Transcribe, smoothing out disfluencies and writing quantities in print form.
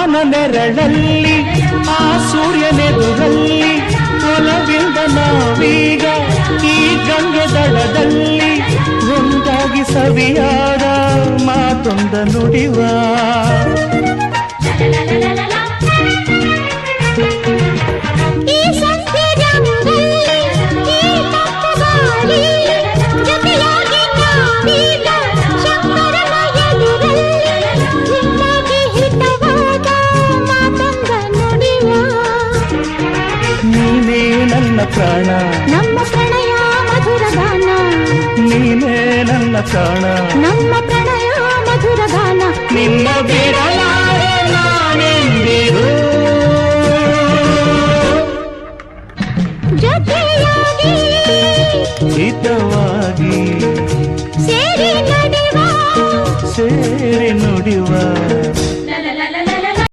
ಬಾನ ನೆರಳಲ್ಲಿ ಆ ಸೂರ್ಯನೆದುರಲ್ಲಿ ಒಲವಿಂದ ನಾವೀಗ ಈ ಗಂಗೆ ದಡದಲ್ಲಿ ಒಂದಾಗಿ ಸವಿಯಾದ ಮಾತೊಂದ ನುಡಿವ ಪ್ರಾಣ ನಮ್ಮ ಪ್ರಣಯ ಮಧುರ ಗಾನ ನೀನೇ ನನ್ನ ಪ್ರಾಣ ನಮ್ಮ ಪ್ರಣಯ ಮಧುರ ಗಾನ ನಿನ್ನ ಬೇಡ